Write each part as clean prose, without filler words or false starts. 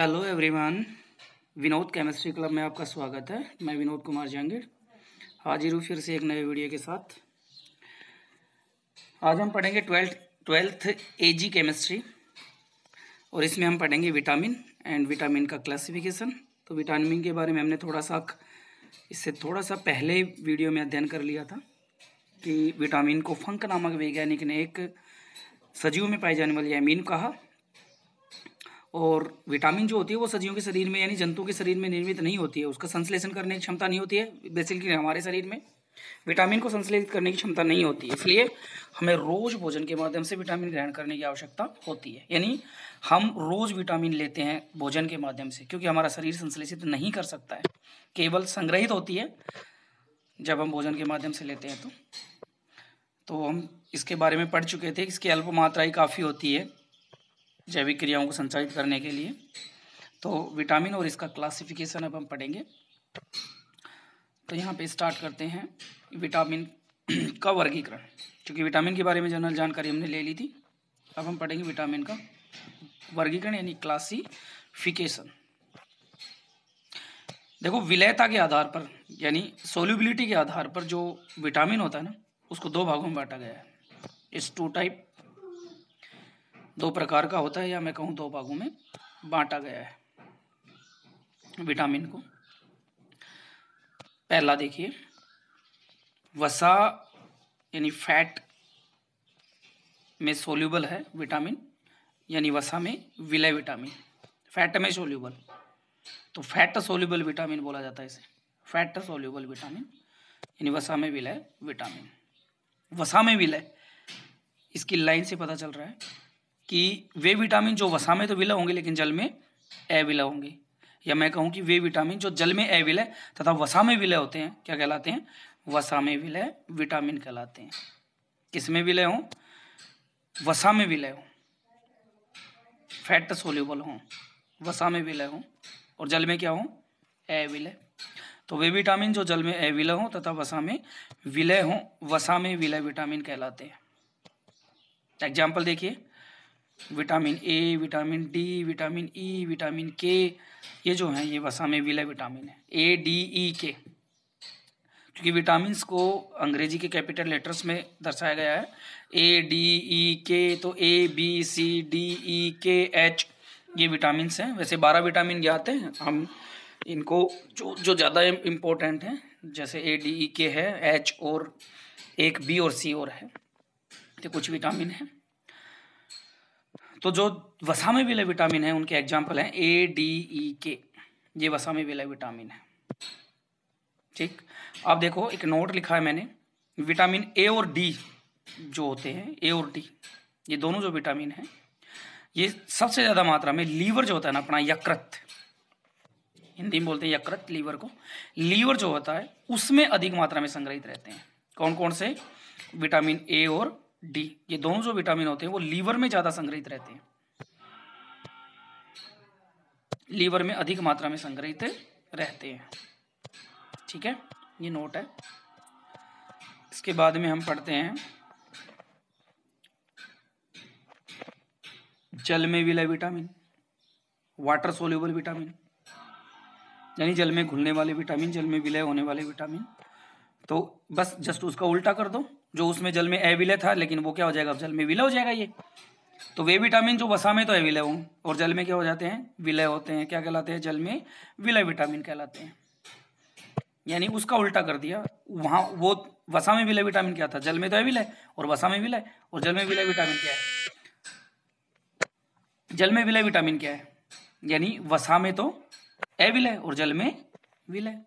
Hello everyone, Vinod chemistry club में आपका स्वागत है। मैं विनोद कुमार जहांगीर हाजिर हूँ फिर से एक नए वीडियो के साथ। आज हम पढ़ेंगे ट्वेल्थ एजी केमिस्ट्री और इसमें हम पढ़ेंगे विटामिन एंड विटामिन का क्लासिफिकेशन। तो विटामिन के बारे में हमने इससे थोड़ा सा पहले वीडियो में अध्ययन कर लिया था कि विटामिन को फंक नामक वैज्ञानिक ने एक सजीव में पाई जाने वाली अमीन कहा। और विटामिन जो होती है वो सजीवों के शरीर में यानी जंतु के शरीर में निर्मित नहीं होती है, उसका संश्लेषण करने की क्षमता नहीं होती है। बेसिकली हमारे शरीर में विटामिन को संश्लेषित करने की क्षमता नहीं होती है, इसलिए हमें रोज भोजन के माध्यम से विटामिन ग्रहण करने की आवश्यकता होती है। यानी हम रोज विटामिन लेते हैं भोजन के माध्यम से, क्योंकि हमारा शरीर संश्लेषित नहीं कर सकता है, केवल संग्रहित होती है जब हम भोजन के माध्यम से लेते हैं। तो हम इसके बारे में पढ़ चुके थे। इसकी अल्प मात्रा ही काफ़ी होती है जैविक क्रियाओं को संचालित करने के लिए। तो विटामिन और इसका क्लासिफिकेशन अब हम पढ़ेंगे। तो यहाँ पे स्टार्ट करते हैं विटामिन का वर्गीकरण। क्योंकि विटामिन के बारे में जनरल जानकारी हमने ले ली थी, अब हम पढ़ेंगे विटामिन का वर्गीकरण यानी क्लासिफिकेशन। देखो, विलयता के आधार पर यानी सोल्यूबिलिटी के आधार पर जो विटामिन होता है ना, उसको दो भागों में बांटा गया है। इस टू टाइप, दो प्रकार का होता है, या मैं कहूँ दो भागों में बांटा गया है विटामिन को। पहला देखिए, वसा यानी फैट में सोल्यूबल है विटामिन, यानी वसा में विलय विटामिन, फैट में सोल्यूबल, तो फैट सोल्यूबल विटामिन बोला जाता है इसे। फैट सोल्यूबल विटामिन यानी वसा में विलय विटामिन। वसा में विलय, इसकी लाइन से पता चल रहा है कि वे विटामिन जो वसा में तो विलय होंगे लेकिन जल में अविलय होंगे, या मैं कहूँ कि वे विटामिन जो जल में अविलय तथा वसा में विलय होते हैं क्या कहलाते हैं? वसा में विलय विटामिन कहलाते हैं। किस में विलय हों? वसा में विलय हो, फैट सोल्यूबल हों, वसा में विलय हों, और जल में क्या हो? अविलय। तो वे विटामिन जो जल में अविलय हों तथा वसा में विलय हों, वसा में विलय विटामिन कहलाते हैं। एग्जाम्पल देखिए, vitamin A, vitamin D, vitamin E, vitamin के, ये जो हैं ये वसा में विलय विटामिन है। ए, डी, ई, के, क्योंकि विटामिन्स को अंग्रेजी के कैपिटल लेटर्स में दर्शाया गया है। ए, डी, ई, के, तो ए, बी, सी, डी, ई, के, एच, ये विटामिन्स हैं। वैसे 12 विटामिन ज्ञात हैं, हम इनको जो ज़्यादा इम्पोर्टेंट हैं, जैसे ए, डी, ई, के है, एच और एक बी और सी और है, तो कुछ विटामिन हैं। तो जो वसा में विलय विटामिन है उनके एग्जाम्पल हैं ए, डी, ई, के, ये वसा में विलय विटामिन है। ठीक, अब देखो एक नोट लिखा है मैंने, विटामिन ए और डी जो होते हैं, ए और डी, ये दोनों जो विटामिन हैं ये सबसे ज़्यादा मात्रा में लीवर जो होता है ना अपना, यकृत, हिंदी में बोलते हैं यकृत, लीवर को, लीवर जो होता है उसमें अधिक मात्रा में संग्रहित रहते हैं। कौन कौन से? विटामिन ए और डी, ये दोनों जो विटामिन होते हैं वो लीवर में ज्यादा संग्रहित रहते हैं, लीवर में अधिक मात्रा में संग्रहित रहते हैं। ठीक है, ये नोट है। इसके बाद में हम पढ़ते हैं जल में विलय विटामिन, वाटर सोल्यूबल विटामिन, यानी जल में घुलने वाले विटामिन, जल में विलय होने वाले विटामिन। तो बस जस्ट उसका उल्टा कर दो, जो उसमें जल में अविलय था लेकिन वो क्या हो जाएगा? अब जल में विलय हो जाएगा ये। तो वे विटामिन जो वसा में तो अविलय हों और जल में क्या हो जाते हैं? विलय होते हैं, क्या कहलाते हैं? जल में विलय विटामिन कहलाते हैं। यानी उसका उल्टा कर दिया, वहां वो वसा में विलय विटामिन क्या था? जल में तो अविलय और वसा में विलय, और जल में विलय विटामिन क्या है? जल में विलय विटामिन क्या है? यानी वसा में तो अविलय और जल में विलय,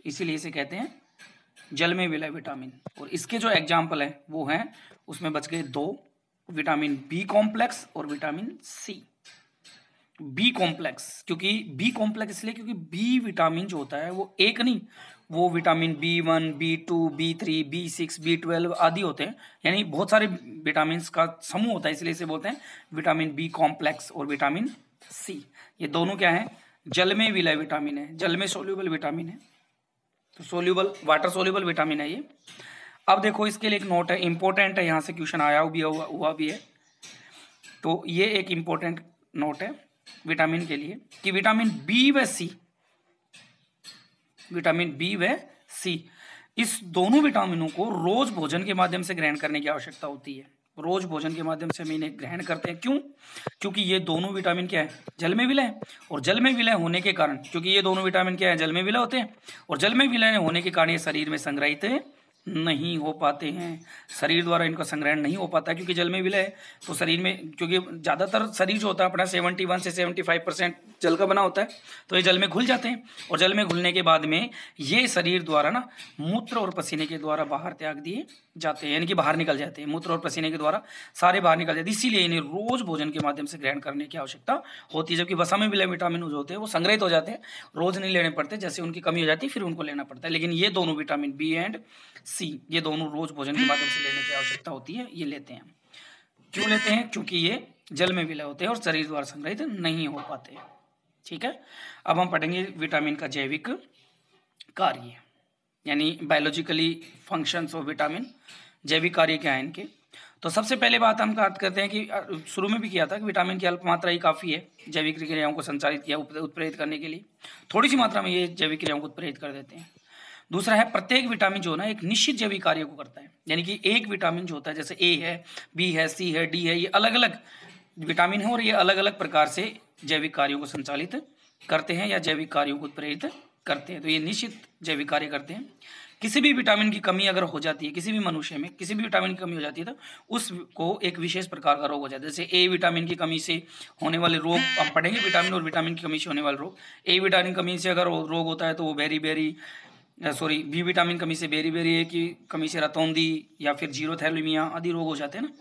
इसीलिए इसे कहते हैं जल में विलय विटामिन। और इसके जो एग्जाम्पल हैं वो हैं, उसमें बच गए दो, विटामिन बी कॉम्प्लेक्स और विटामिन सी। बी कॉम्प्लेक्स, क्योंकि बी कॉम्प्लेक्स इसलिए क्योंकि बी विटामिन जो होता है वो एक नहीं, वो vitamin B1, B2, B3, B6, B12 आदि होते हैं, यानी बहुत सारे विटामिन का समूह होता है, इसलिए इसे बोलते हैं विटामिन बी कॉम्प्लेक्स और विटामिन सी। ये दोनों क्या है? जल में विलय विटामिन है, जल में सोल्यूबल विटामिन है, तो सोल्यूबल, वाटर सोल्यूबल विटामिन है ये। अब देखो इसके लिए एक नोट है, इंपॉर्टेंट है, यहाँ से क्वेश्चन आया भी हुआ भी है, तो ये एक इंपॉर्टेंट नोट है। विटामिन के लिए कि विटामिन बी व सी, विटामिन बी व सी, इस दोनों विटामिनों को रोज भोजन के माध्यम से ग्रहण करने की आवश्यकता होती है। रोज भोजन के माध्यम से हम इन्हें ग्रहण करते हैं। क्यों? क्योंकि ये दोनों विटामिन क्या है, जल में विलय है, और जल में विलय होने के कारण, क्योंकि ये दोनों विटामिन क्या है, जल में विलय होते हैं, और जल में विलय होने के कारण ये शरीर में संग्रहित नहीं हो पाते हैं, शरीर द्वारा इनका संग्रहण नहीं हो पाता है, क्योंकि जल में विलय है। तो शरीर में, क्योंकि ज़्यादातर शरीर जो होता है अपना 71 से 75% जल का बना होता है, तो ये जल में घुल जाते हैं, और जल में घुलने के बाद में ये शरीर द्वारा ना मूत्र और पसीने के द्वारा बाहर त्याग दिए जाते हैं, यानी कि बाहर निकल जाते हैं, मूत्र और पसीने के द्वारा सारे बाहर निकल जाते हैं। इसीलिए इन्हें रोज भोजन के माध्यम से ग्रहण करने की आवश्यकता होती है। जबकि वसा में विलय विटामिन जो होते हैं वो संग्रहित हो जाते हैं, रोज नहीं लेने पड़ते, जैसे उनकी कमी हो जाती है फिर उनको लेना पड़ता है। लेकिन ये दोनों विटामिन बी एंड सी, ये दोनों रोज भोजन के माध्यम से लेने की आवश्यकता होती है, ये लेते हैं। क्यों लेते हैं? क्योंकि ये जल में विलय होते हैं और शरीर द्वारा संग्रहित नहीं हो पाते। ठीक है, अब हम पढ़ेंगे विटामिन का जैविक कार्य, यानी बायोलॉजिकली फंक्शंस ऑफ विटामिन, जैविक कार्य क्या है इनके। तो सबसे पहले बात हम बात करते हैं कि शुरू में भी किया था कि विटामिन की अल्प मात्रा ही काफ़ी है जैविक क्रियाओं को संचालित किया, उत्प्रेरित करने के लिए। थोड़ी सी मात्रा में ये जैविक क्रियाओं को उत्प्रेरित कर देते हैं। दूसरा है, प्रत्येक विटामिन जो है ना एक निश्चित जैविक कार्य को करता है, यानी कि एक विटामिन जो होता है, जैसे ए है, बी है, सी है, डी है, ये अलग अलग विटामिन है और ये अलग अलग प्रकार से जैविक कार्यों को संचालित करते हैं या जैविक कार्यों को उत्प्रेरित करते हैं। तो ये निश्चित जैविक कार्य करते हैं। किसी भी विटामिन की कमी अगर हो जाती है, किसी भी मनुष्य में किसी भी विटामिन की कमी हो जाती है, तो उसको एक विशेष प्रकार का रोग हो जाता है। जैसे ए विटामिन की कमी से होने वाले रोग हम पढ़ेंगे, विटामिन और विटामिन की कमी से होने वाले रोग। ए विटामिन की कमी से अगर रोग होता है तो वो बी विटामिन कमी से बेरी, ए की कमी से रतौंधी या फिर जीरोथैलेमिया आदि रोग हो जाते हैं ना,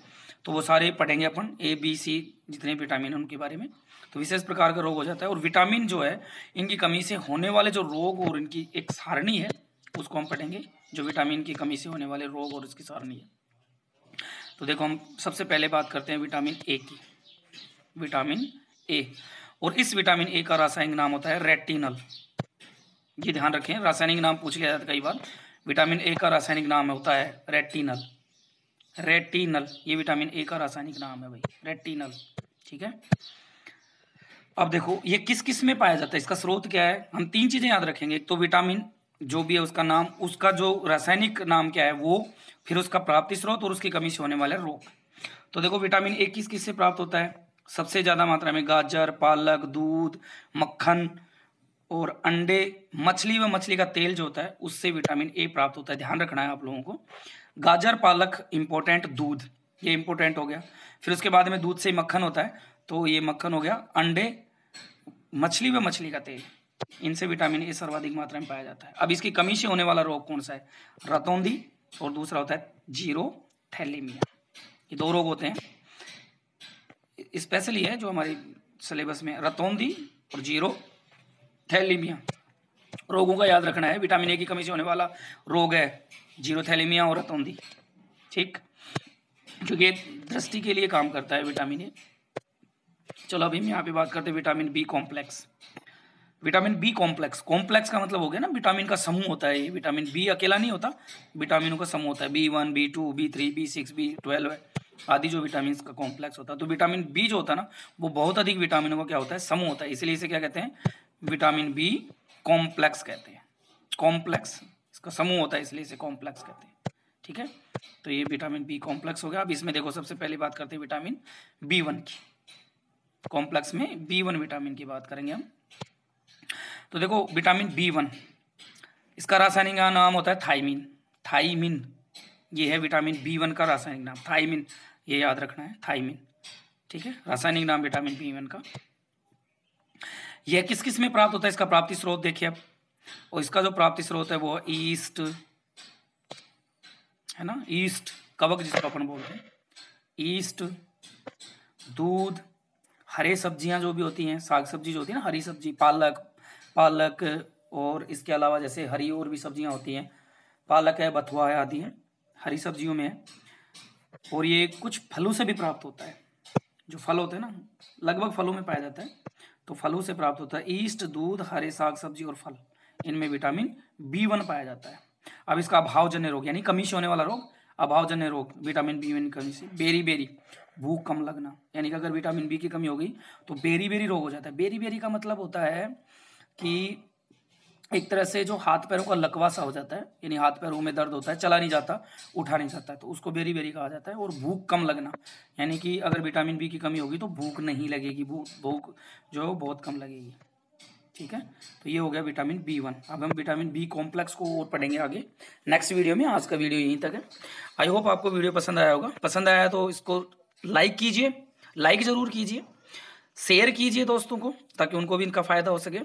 तो वो सारे पढ़ेंगे अपन, ए बी सी जितने विटामिन हैं उनके बारे में। तो विशेष प्रकार का रोग हो जाता है। और विटामिन जो है इनकी कमी से होने वाले जो रोग और इनकी एक सारणी है उसको हम पढ़ेंगे, जो विटामिन की कमी से होने वाले रोग और इसकी सारणी है। तो देखो, हम सबसे पहले बात करते हैं विटामिन ए की। विटामिन ए, और इस विटामिन ए का रासायनिक नाम होता है रेटिनल। ये ध्यान रखें, रासायनिक नाम पूछ लिया जाता है कई बार। विटामिन ए का रासायनिक नाम होता है रेटिनल। रेटिनल, ये विटामिन ए का रासायनिक नाम है भाई, रेटिनल। ठीक है, अब देखो ये किस किस में पाया जाता है, इसका स्रोत क्या है। हम तीन चीजें याद रखेंगे, एक तो विटामिन जो भी है उसका नाम, उसका जो रासायनिक नाम क्या है वो, फिर उसका प्राप्ति स्रोत और उसकी कमी से होने वाले रोग। तो देखो विटामिन ए किस किस से प्राप्त होता है, सबसे ज्यादा मात्रा में गाजर, पालक, दूध, मक्खन और अंडे, मछली व मछली का तेल जो होता है उससे विटामिन ए प्राप्त होता है। ध्यान रखना है आप लोगों को, गाजर, पालक इम्पोर्टेंट, दूध ये इम्पोर्टेंट हो गया। फिर उसके बाद में दूध से मक्खन होता है, तो ये मक्खन हो गया। अंडे, मछली व मछली का तेल, इनसे विटामिन ए सर्वाधिक मात्रा में पाया जाता है। अब इसकी कमी से होने वाला रोग कौन सा है, रतौंधी, और दूसरा होता है जीरोथैलेमिया। ये दो रोग होते हैं, स्पेशली है जो हमारे सिलेबस में, रतौंधी और जीरोथैलेमिया। रोगों का याद रखना है, विटामिन ए की कमी से होने वाला रोग है जीरोथैलेमिया और रतौंधी। ठीक, क्योंकि दृष्टि के लिए काम करता है विटामिन ए। चलो अभी हम यहाँ पे बात करते हैं vitamin B complex. Vitamin B complex, complex का मतलब हो गया ना विटामिन का समूह होता है। ये विटामिन बी अकेला नहीं होता, विटामिनों का समूह होता है, B1, B2, B3, B6, B12 आदि जो विटामिन का कॉम्प्लेक्स होता है। तो विटामिन बी जो होता है ना वो बहुत अधिक विटामिनों का क्या होता है, समूह होता है, इसलिए इसे क्या कहते हैं, विटामिन बी कॉम्प्लेक्स कहते हैं। कॉम्प्लेक्स इसका समूह होता है, इसलिए इसे कॉम्प्लेक्स कहते हैं। ठीक है, तो ये विटामिन बी कॉम्प्लेक्स हो गया। अब इसमें देखो सबसे पहले बात करते हैं विटामिन B1 की। कॉम्प्लेक्स में B1 विटामिन की बात करेंगे हम। तो देखो विटामिन B1, इसका रासायनिक नाम होता है थायमिन। थायमिन, ये है विटामिन B1 का रासायनिक नाम, थायमिन, ये याद रखना है, थायमिन। ठीक है, रासायनिक नाम विटामिन B1 का। यह किस किस में प्राप्त होता है, इसका प्राप्ति स्रोत देखिए अब। और इसका जो प्राप्ति स्रोत है वो ईस्ट है ना, ईस्ट, कवक जिसको अपन बोलते हैं, ईस्ट, दूध, हरे सब्जियां जो भी होती हैं, साग सब्जी जो होती है ना, हरी सब्जी, पालक और इसके अलावा जैसे हरी और भी सब्जियां होती हैं, पालक है, बथुआ है आदि है, हरी सब्जियों में है। और ये कुछ फलों से भी प्राप्त होता है, जो फल होते हैं ना लगभग फलों में पाया जाता है, तो फलों से प्राप्त होता है। ईस्ट, दूध, हरे साग सब्जी और फल, इनमें विटामिन B1 पाया जाता है। अब इसका अभावजन्य रोग यानी कमी से होने वाला रोग, अभावजन्य रोग विटामिन B1 की कमी से, बेरी, भूख कम लगना, यानी कि अगर विटामिन बी की कमी हो गई तो बेरी बेरी रोग हो जाता है। बेरी बेरी का मतलब होता है कि एक तरह से जो हाथ पैरों का लकवा सा हो जाता है, यानी हाथ पैरों में दर्द होता है, चला नहीं जाता, उठा नहीं जाता, तो उसको बेरी बेरी कहा जाता है। और भूख कम लगना, यानी कि अगर विटामिन बी की कमी होगी तो भूख नहीं लगेगी, भूख जो है बहुत कम लगेगी। ठीक है, तो ये हो गया विटामिन B1। अब हम विटामिन बी कॉम्प्लेक्स को और पढ़ेंगे आगे नेक्स्ट वीडियो में। आज का वीडियो यहीं तक है। आई होप आपको वीडियो पसंद आया होगा। पसंद आया तो इसको लाइक कीजिए, लाइक ज़रूर कीजिए, शेयर कीजिए दोस्तों को, ताकि उनको भी इनका फ़ायदा हो सके।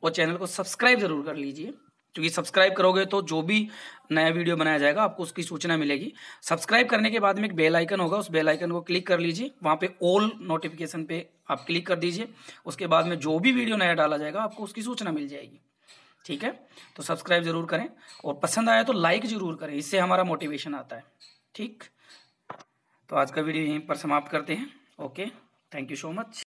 और चैनल को सब्सक्राइब ज़रूर कर लीजिए, क्योंकि सब्सक्राइब करोगे तो जो भी नया वीडियो बनाया जाएगा आपको उसकी सूचना मिलेगी। सब्सक्राइब करने के बाद में एक बेल आइकन होगा, उस बेल आइकन को क्लिक कर लीजिए, वहाँ पे ऑल नोटिफिकेशन पे आप क्लिक कर दीजिए। उसके बाद में जो भी वीडियो नया डाला जाएगा आपको उसकी सूचना मिल जाएगी। ठीक है, तो सब्सक्राइब ज़रूर करें, और पसंद आया तो लाइक ज़रूर करें, इससे हमारा मोटिवेशन आता है। ठीक, तो आज का वीडियो यहीं पर समाप्त करते हैं। Okay, thank you so much.